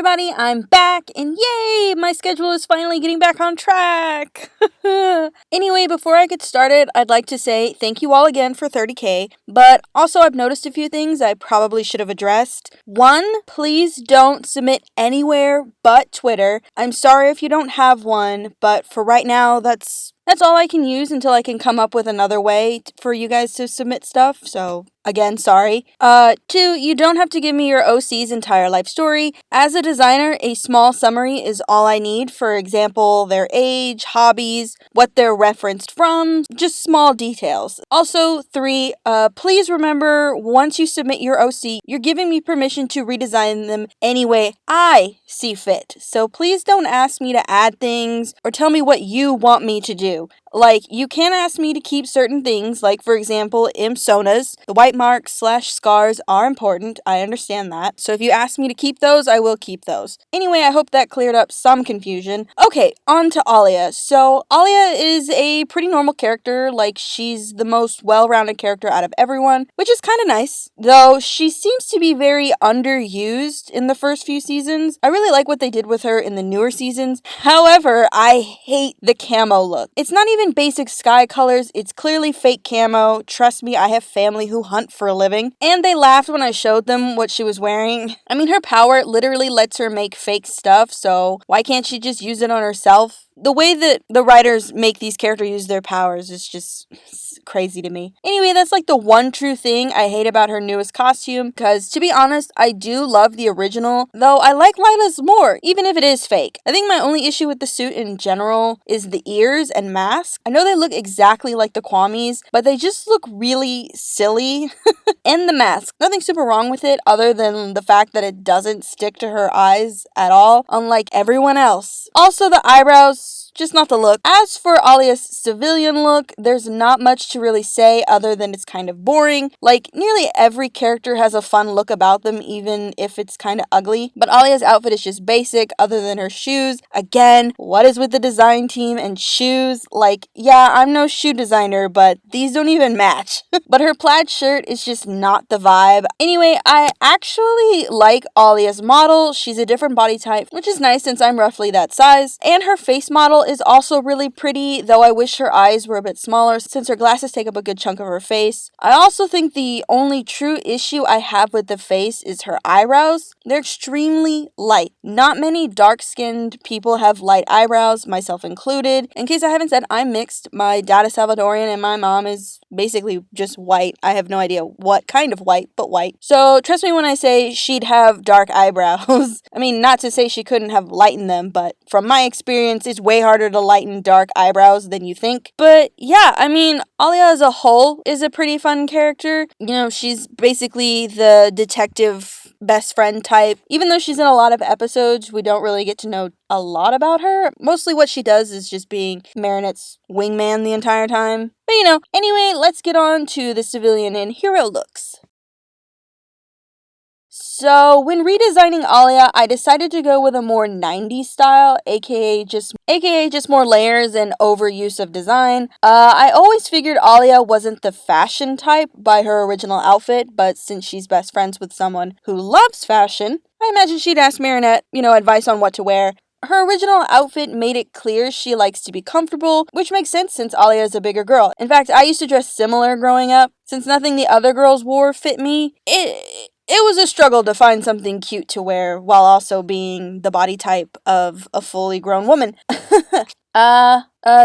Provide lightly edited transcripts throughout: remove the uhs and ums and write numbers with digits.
everybody, I'm back, and yay, my schedule is finally getting back on track. Anyway, before I get started, I'd like to say thank you all again for 30K, but also I've noticed a few things I probably should have addressed. One, please don't submit anywhere but Twitter. I'm sorry if you don't have one, but for right now, that's all I can use until I can come up with another way for you guys to submit stuff, so again, sorry. Two, you don't have to give me your OC's entire life story. As a designer, a small summary is all I need. For example, their age, hobbies, what they're referenced from, just small details. Also, three, please remember, once you submit your OC, you're giving me permission to redesign them any way I see fit. So please don't ask me to add things or tell me what you want me to do. Like, you can't ask me to keep certain things, like, for example, IMSONAs. The white marks / scars are important, I understand that. So if you ask me to keep those, I will keep those. Anyway, I hope that cleared up some confusion. Okay, on to Alya. So, Alya is a pretty normal character, like, she's the most well-rounded character out of everyone, which is kind of nice. Though, she seems to be very underused in the first few seasons. I really like what they did with her in the newer seasons. However, I hate the camo look. It's not even basic sky colors, it's clearly fake camo. Trust me, I have family who hunt for a living. And they laughed when I showed them what she was wearing. I mean, her power literally lets her make fake stuff, so why can't she just use it on herself? The way that the writers make these characters use their powers is just crazy to me. Anyway, that's like the one true thing I hate about her newest costume, because to be honest, I do love the original, though I like Lila's more, even if it is fake. I think my only issue with the suit in general is the ears and mask. I know they look exactly like the Kwamis, but they just look really silly. And the mask. Nothing super wrong with it other than the fact that it doesn't stick to her eyes at all, unlike everyone else. Also, the eyebrows, just not the look. As for Alya's civilian look, there's not much to really say other than it's kind of boring. Like, nearly every character has a fun look about them, even if it's kind of ugly. But Alya's outfit is just basic, other than her shoes. Again, what is with the design team and shoes? Like, yeah, I'm no shoe designer, but these don't even match. But her plaid shirt is just not the vibe. Anyway, I actually like Alya's model. She's a different body type, which is nice since I'm roughly that size. And her face model is also really pretty, though I wish her eyes were a bit smaller since her glasses take up a good chunk of her face. I also think the only true issue I have with the face is her eyebrows. They're extremely light. Not many dark-skinned people have light eyebrows, myself included. In case I haven't said, I'm mixed. My dad is Salvadorian and my mom is basically just white. I have no idea what kind of white, but white. So trust me when I say she'd have dark eyebrows. I mean, not to say she couldn't have lightened them, but from my experience, it's way harder to lighten dark eyebrows than you think. But yeah, I mean, Alya as a whole is a pretty fun character. You know, she's basically the detective best friend type. Even though she's in a lot of episodes, we don't really get to know a lot about her. Mostly what she does is just being Marinette's wingman the entire time. But you know, anyway, let's get on to the civilian and hero looks. So, when redesigning Alya, I decided to go with a more 90s style, aka just more layers and overuse of design. I always figured Alya wasn't the fashion type by her original outfit, but since she's best friends with someone who loves fashion, I imagine she'd ask Marinette, advice on what to wear. Her original outfit made it clear she likes to be comfortable, which makes sense since Alya is a bigger girl. In fact, I used to dress similar growing up. Since nothing the other girls wore fit me, it was a struggle to find something cute to wear while also being the body type of a fully grown woman.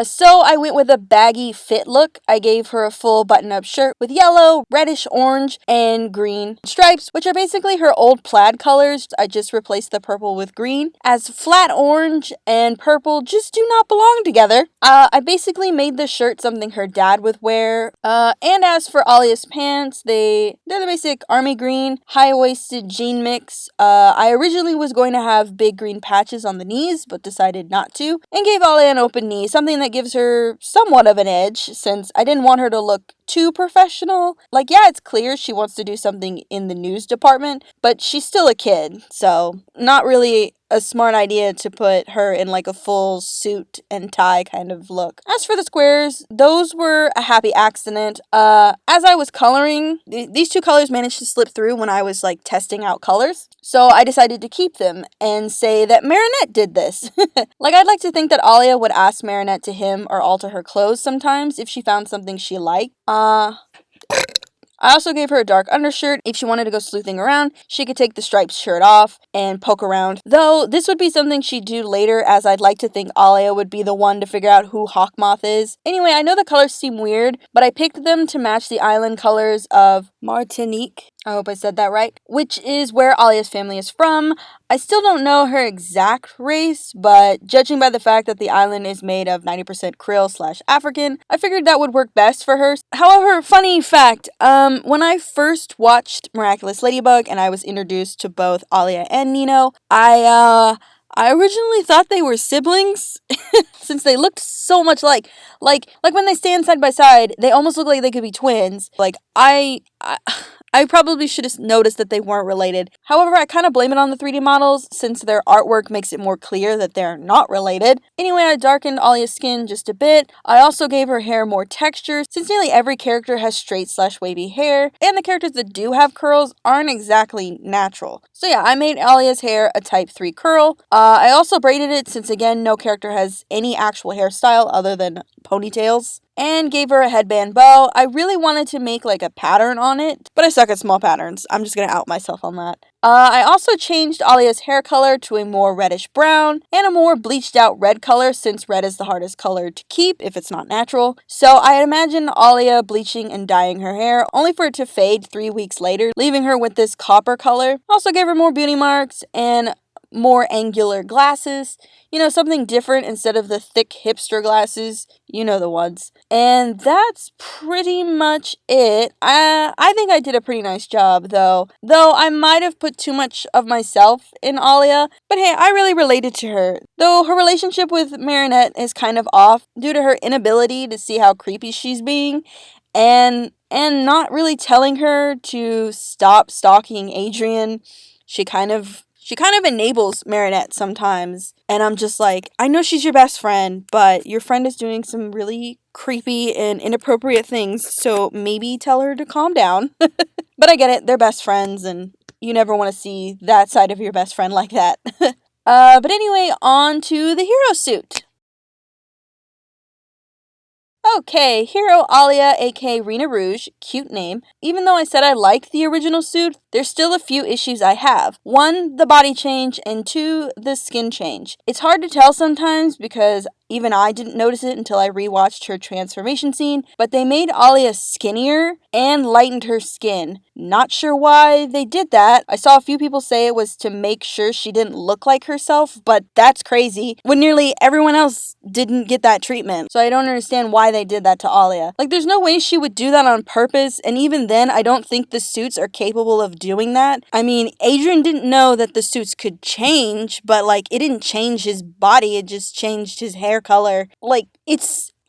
So I went with a baggy fit look. I gave her a full button-up shirt with yellow, reddish orange, and green stripes, which are basically her old plaid colors. I just replaced the purple with green, as flat orange and purple just do not belong together. I basically made the shirt something her dad would wear. And as for Alya's pants, they're the basic army green, high-waisted jean mix. I originally was going to have big green patches on the knees, but decided not to, and gave Alya an open knee, something that gives her somewhat of an edge, since I didn't want her to look too professional. Like, yeah, it's clear she wants to do something in the news department, but she's still a kid, so not really a smart idea to put her in like a full suit and tie kind of look. As for the squares, those were a happy accident. As I was coloring, these two colors managed to slip through when I was like testing out colors. So I decided to keep them and say that Marinette did this. Like, I'd like to think that Alya would ask Marinette to hem or alter her clothes sometimes if she found something she liked. I also gave her a dark undershirt. If she wanted to go sleuthing around, she could take the striped shirt off and poke around. Though, this would be something she'd do later, as I'd like to think Alya would be the one to figure out who Hawkmoth is. Anyway, I know the colors seem weird, but I picked them to match the island colors of Martinique. I hope I said that right. Which is where Alya's family is from. I still don't know her exact race, but judging by the fact that the island is made of 90% Creole/African, I figured that would work best for her. However, funny fact, when I first watched Miraculous Ladybug and I was introduced to both Alya and Nino, I originally thought they were siblings since they looked so much like when they stand side by side, they almost look like they could be twins. Like, I probably should have noticed that they weren't related. However, I kind of blame it on the 3D models since their artwork makes it more clear that they're not related. Anyway, I darkened Alya's skin just a bit. I also gave her hair more texture since nearly every character has straight/wavy hair, and the characters that do have curls aren't exactly natural. So yeah, I made Alya's hair a type 3 curl. I also braided it since again, no character has any actual hairstyle other than ponytails. And gave her a headband bow. I really wanted to make like a pattern on it, but I suck at small patterns. I'm just gonna out myself on that. I also changed Alya's hair color to a more reddish brown and a more bleached out red color since red is the hardest color to keep if it's not natural. So I imagine Alya bleaching and dyeing her hair only for it to fade 3 weeks later, leaving her with this copper color. Also gave her more beauty marks and more angular glasses, something different instead of the thick hipster glasses, the ones. And that's pretty much it. I think I did a pretty nice job though I might have put too much of myself in Alya, but hey, I really related to her. Though her relationship with Marinette is kind of off due to her inability to see how creepy she's being and not really telling her to stop stalking Adrien. She kind of enables Marinette sometimes, and I'm just like, I know she's your best friend, but your friend is doing some really creepy and inappropriate things, so maybe tell her to calm down. But I get it, they're best friends, and you never want to see that side of your best friend like that. But anyway, on to the hero suit. Okay, Hero Alya, aka Rena Rouge, cute name. Even though I said I liked the original suit, there's still a few issues I have. 1, the body change, and 2, the skin change. It's hard to tell sometimes because even I didn't notice it until I rewatched her transformation scene, but they made Alya skinnier and lightened her skin. Not sure why they did that. I saw a few people say it was to make sure she didn't look like herself, but that's crazy when nearly everyone else didn't get that treatment. So I don't understand why they did that to Alya. Like, there's no way she would do that on purpose, and even then, I don't think the suits are capable of doing that. I mean, Adrien didn't know that the suits could change, but like, it didn't change his body, it just changed his hair color. Like,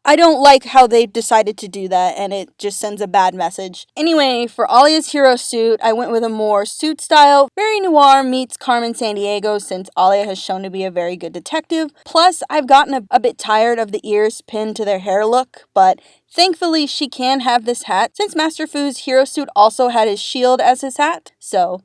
I don't like how they decided to do that, and it just sends a bad message. Anyway, for Alya's hero suit, I went with a more suit style. Very noir meets Carmen Sandiego since Alya has shown to be a very good detective. Plus, I've gotten a bit tired of the ears pinned to their hair look, but thankfully she can have this hat since Master Fu's hero suit also had his shield as his hat. So,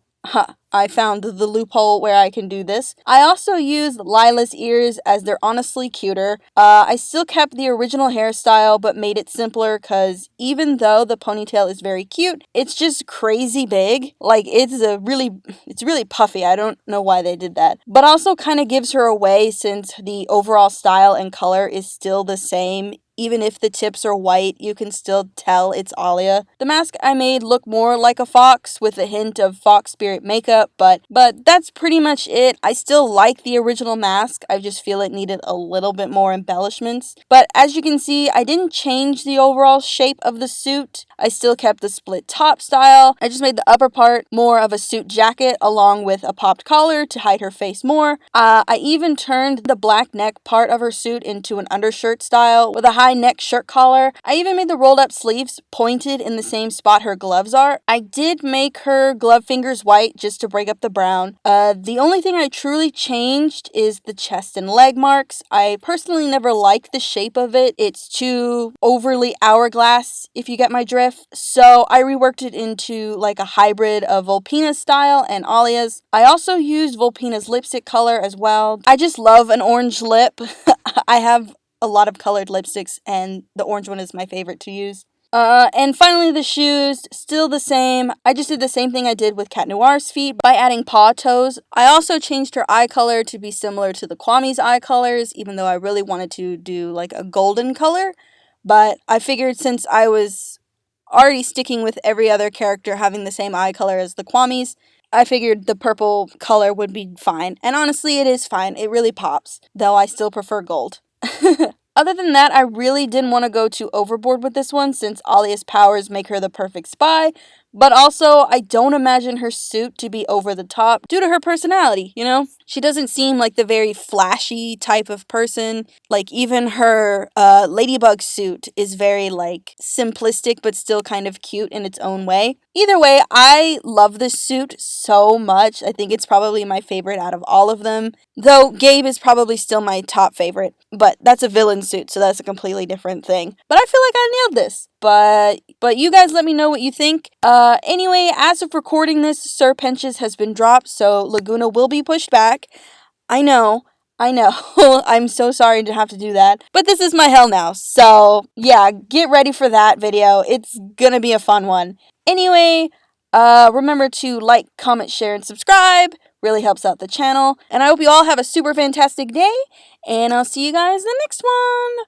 I found the loophole where I can do this. I also used Lila's ears as they're honestly cuter. I still kept the original hairstyle but made it simpler because even though the ponytail is very cute, it's just crazy big. Like, it's really puffy. I don't know why they did that. But also kind of gives her away since the overall style and color is still the same. Even if the tips are white, you can still tell it's Alya. The mask I made looked more like a fox with a hint of fox spirit makeup, but that's pretty much it. I still like the original mask, I just feel it needed a little bit more embellishments. But as you can see, I didn't change the overall shape of the suit. I still kept the split top style. I just made the upper part more of a suit jacket along with a popped collar to hide her face more. I even turned the black neck part of her suit into an undershirt style with a high high neck shirt collar. I even made the rolled up sleeves pointed in the same spot her gloves are. I did make her glove fingers white just to break up the brown. The only thing I truly changed is the chest and leg marks. I personally never liked the shape of it. It's too overly hourglass, if you get my drift. So I reworked it into like a hybrid of Volpina's style and Alya's. I also used Volpina's lipstick color as well. I just love an orange lip. I have a lot of colored lipsticks and the orange one is my favorite to use. And finally the shoes, still the same. I just did the same thing I did with Cat Noir's feet by adding paw toes. I also changed her eye color to be similar to the Kwami's eye colors, even though I really wanted to do like a golden color. But I figured since I was already sticking with every other character having the same eye color as the Kwami's, I figured the purple color would be fine. And honestly, it is fine. It really pops, though I still prefer gold. Other than that, I really didn't want to go too overboard with this one since Alya's powers make her the perfect spy, but also I don't imagine her suit to be over the top due to her personality, you know? She doesn't seem like the very flashy type of person. Like even her ladybug suit is very like simplistic but still kind of cute in its own way. Either way, I love this suit so much. I think it's probably my favorite out of all of them. Though Gabe is probably still my top favorite, but that's a villain suit, so that's a completely different thing. But I feel like I nailed this. But you guys let me know what you think. Anyway, as of recording this, Sir Penches has been dropped, so Laguna will be pushed back. I know. I'm so sorry to have to do that. But this is my hell now. So, yeah, get ready for that video. It's gonna be a fun one. Anyway, remember to like, comment, share, and subscribe. Really helps out the channel. And I hope you all have a super fantastic day. And I'll see you guys in the next one.